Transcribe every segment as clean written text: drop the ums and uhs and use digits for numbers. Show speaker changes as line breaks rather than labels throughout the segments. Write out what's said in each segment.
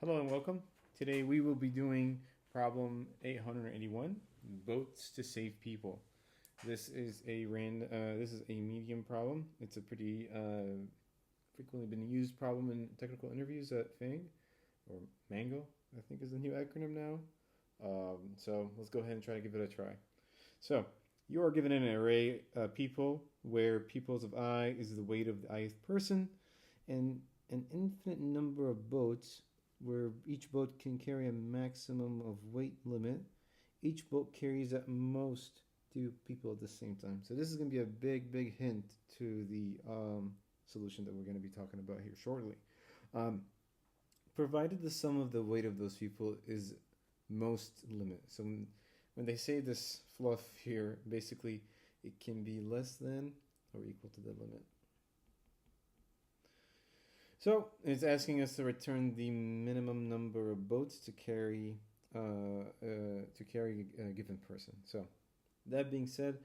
Hello and welcome. Today we will be doing problem 881, boats to save people. This is a medium problem. It's a pretty frequently been used problem in technical interviews at FANG, or Mango, I think is the new acronym now. So let's go ahead and try to give it a try. So you are given an array of people where peoples of I is the weight of the ith person, and an infinite number of boats where each boat can carry a maximum of weight limit. Each boat carries at most two people at the same time. So this is going to be a big hint to the solution that we're going to be talking about here shortly. Um, Provided the sum of the weight of those people is most limit. So when they say this fluff here, basically it can be less than or equal to the limit. So it's asking us to return the minimum number of boats to carry a given person. So that being said,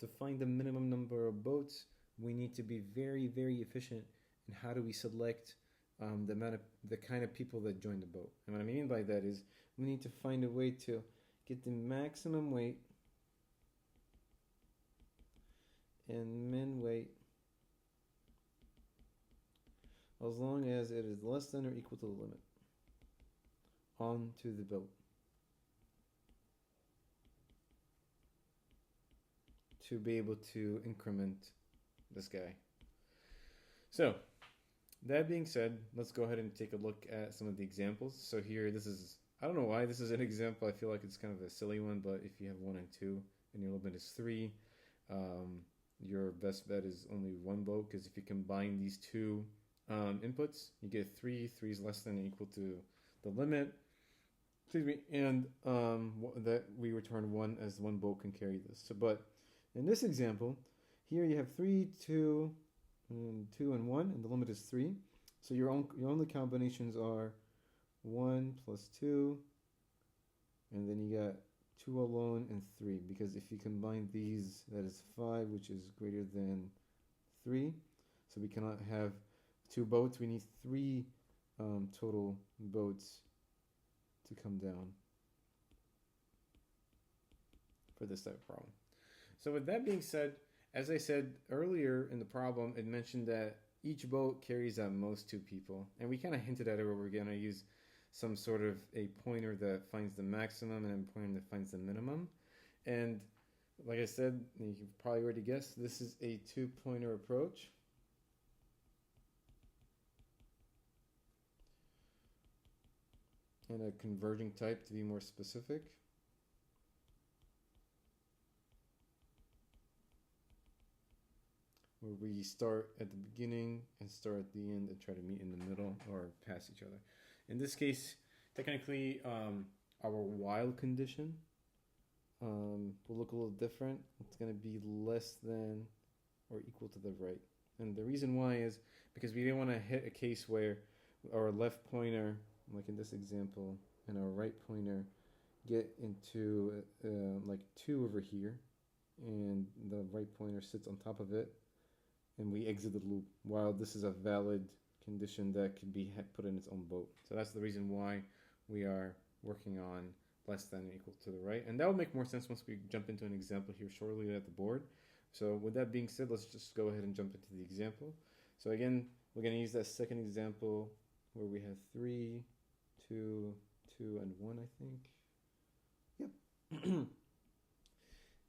to find the minimum number of boats, we need to be very efficient in how do we select the kind of people that join the boat. And what I mean by that is we need to find a way to get the maximum weight and min weight as long as it is less than or equal to the limit onto the boat to be able to increment this guy. So that being said, let's go ahead and take a look at some of the examples. So here, I don't know why this is an example. I feel like it's kind of a silly one, but if you have 1 and 2 and your limit is 3, your best bet is only one boat, because if you combine these two inputs, you get 3. 3 is less than or equal to the limit. Excuse me, and that we return 1 as one boat can carry this. So, but in this example, here you have 3, 2, and 2 and 1, and the limit is 3. So your only combinations are 1 plus 2, and then you got 2 alone and 3, because if you combine these, that is 5, which is greater than 3. So we cannot have 2 boats. We need 3 total boats to come down for this type of problem. So with that being said, as I said earlier in the problem, it mentioned that each boat carries at most 2 people. And we kind of hinted at it where we're going to use some sort of a pointer that finds the maximum and a pointer that finds the minimum. And like I said, you can probably already guess, this is a 2-pointer approach. And a converging type, to be more specific. Where we start at the beginning and start at the end and try to meet in the middle or pass each other. In this case, technically, our while condition will look a little different. It's going to be less than or equal to the right. And the reason why is because we didn't want to hit a case where our left pointer, like in this example, and our right pointer get into like 2 over here, and the right pointer sits on top of it, and we exit the loop, while this is a valid condition that could be put in its own boat. So that's the reason why we are working on less than or equal to the right. And that will make more sense once we jump into an example here shortly at the board. So with that being said, let's just go ahead and jump into the example. So again, we're going to use that second example where we have 3, 2, 2, and 1, I think. Yep.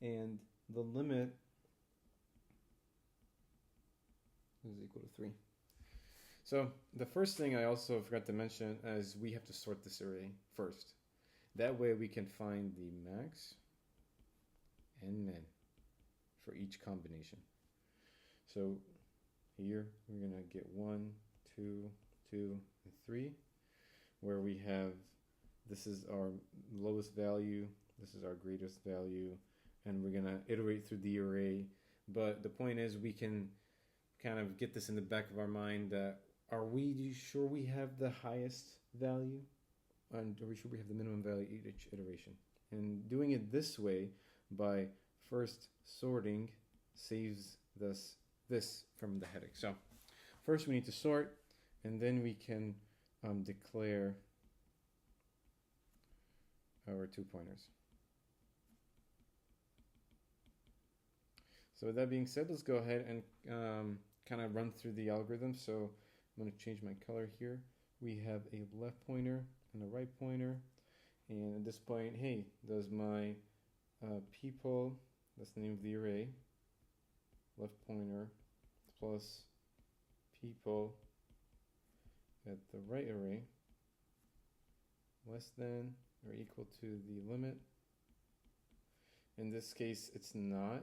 And the limit is equal to 3. So the first thing I also forgot to mention is we have to sort this array first. That way we can find the max and min for each combination. So here we're going to get 1, 2, 2, and 3, where we have, this is our lowest value, this is our greatest value, and we're going to iterate through the array. But the point is we can kind of get this in the back of our mind that are we sure we have the highest value, and are we sure we have the minimum value each iteration? And doing it this way by first sorting saves this from the headache. So first we need to sort, and then we can declare our 2 pointers. So with that being said, let's go ahead and kind of run through the algorithm. So I'm going to change my color here. We have a left pointer and a right pointer. And at this point, hey, does my people, that's the name of the array, left pointer plus people at the right array less than or equal to the limit? In this case, it's not.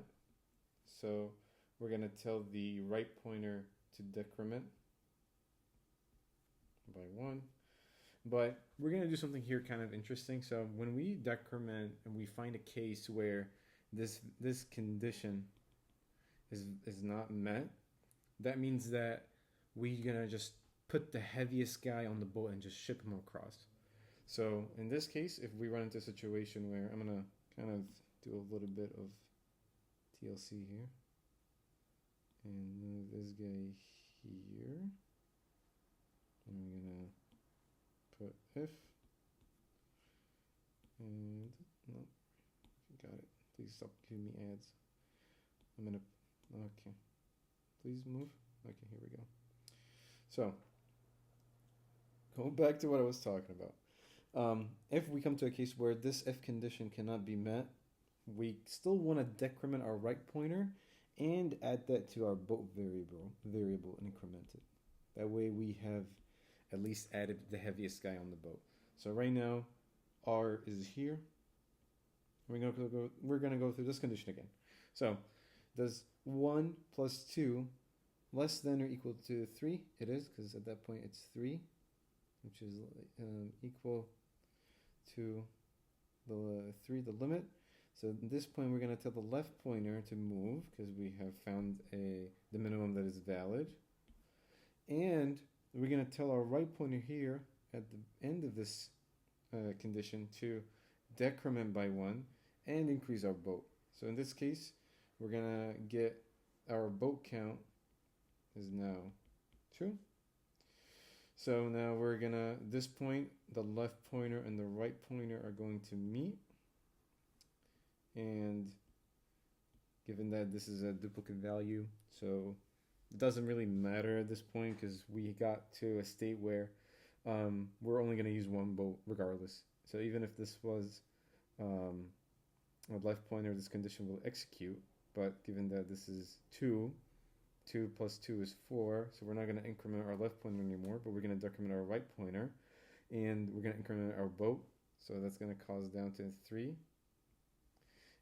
So we're going to tell the right pointer to decrement by 1. But we're going to do something here kind of interesting. So when we decrement and we find a case where this condition is not met, that means that we're going to just put the heaviest guy on the boat and just ship him across. So in this case, if we run into a situation where I'm going to kind of do a little bit of TLC here and move this guy here, and I'm going to put if, and no, got it. Please stop giving me ads. I'm going to, okay, please move. Okay, here we go. So, go back to what I was talking about. If we come to a case where this if condition cannot be met, we still want to decrement our right pointer and add that to our boat variable and increment it. That way we have at least added the heaviest guy on the boat. So right now, R is here. We're gonna go through this condition again. So, does 1 plus 2 less than or equal to 3? It is, because at that point it's 3, which is equal to the 3, the limit. So at this point, we're going to tell the left pointer to move because we have found the minimum that is valid. And we're going to tell our right pointer here at the end of this condition to decrement by 1 and increase our boat. So in this case, we're going to get our boat count is now 2. So now we're going to, this point, the left pointer and the right pointer are going to meet. And given that this is a duplicate value, so it doesn't really matter at this point because we got to a state where we're only going to use one boat regardless. So even if this was a left pointer, this condition will execute. But given that this is 2 plus 2 is 4, so we're not going to increment our left pointer anymore, but we're going to decrement our right pointer, and we're going to increment our boat. So that's going to cause down to 3.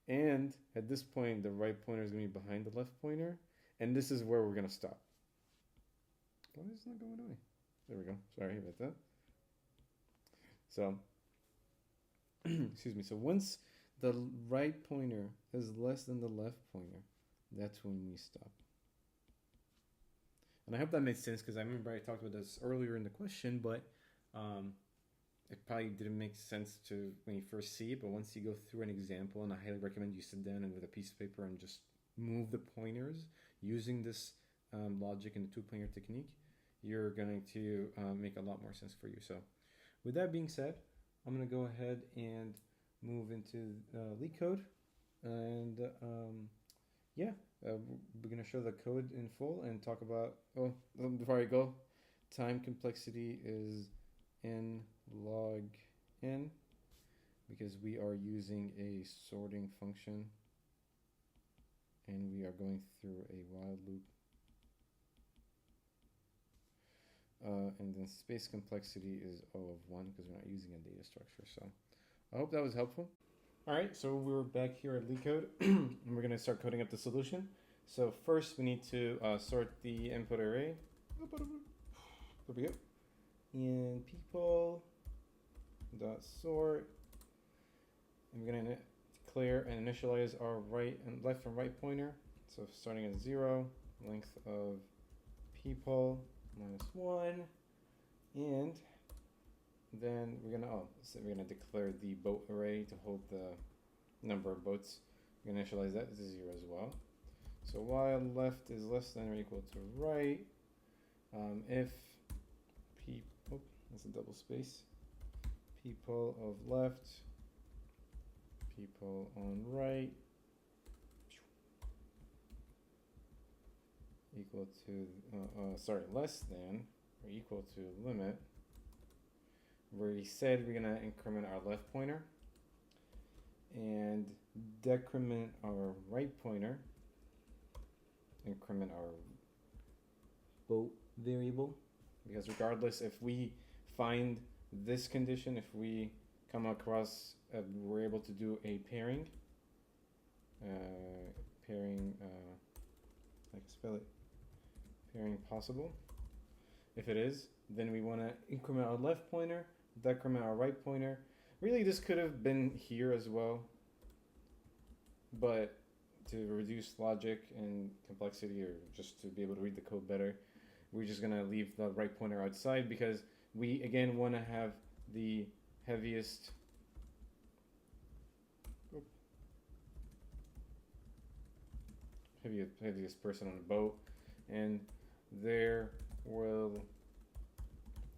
And at this point, the right pointer is going to be behind the left pointer. And this is where we're going to stop. Why is it not going away? There we go. Sorry about that. So, excuse me. So once the right pointer is less than the left pointer, that's when we stop. And I hope that made sense because I remember I talked about this earlier in the question, but it probably didn't make sense to when you first see it, but once you go through an example, and I highly recommend you sit down and with a piece of paper and just move the pointers using this logic and the 2-pointer technique, you're going to make a lot more sense for you. So with that being said, I'm going to go ahead and move into Leetcode. And we're going to show the code in full and talk about, before I go, time complexity is n log n because we are using a sorting function and we are going through a while loop. And then space complexity is O of 1 because we're not using a data structure. So I hope that was helpful. All right, so we're back here at Leetcode and we're going to start coding up the solution. So first we need to sort the input array. There we go. And people dot sort, and we're going to declare and initialize our right and left and right pointer. So starting at 0, length of people -1, and then we're gonna declare the boat array to hold the number of boats. We're gonna initialize that to 0 as well. So while left is less than or equal to right, if that's a double space, people of left people on right equal to, less than or equal to limit. We already said we're gonna increment our left pointer and decrement our right pointer, increment our boat variable, because regardless if we find this condition, if we come across, we're able to do a pairing, I can spell it, pairing possible. If it is, then we want to increment our left pointer, decrement our right pointer. Really, this could have been here as well, but to reduce logic and complexity, or just to be able to read the code better, we're just gonna leave the right pointer outside, because we again want to have the heaviest person on the boat, and there will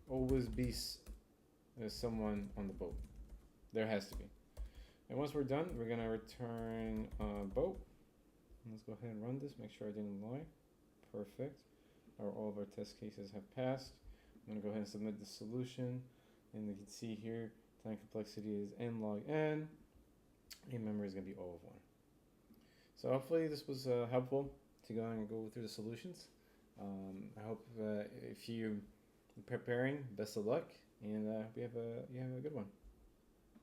always be someone on the boat. There has to be. And once we're done, we're gonna return boat. Let's go ahead and run this, make sure I didn't lie. Perfect. All of our test cases have passed. I'm gonna go ahead and submit the solution, and you can see here time complexity is n log n, and memory is gonna be O of 1. So hopefully this was helpful to go and go through the solutions. I hope if you're preparing, best of luck, and you have a good one.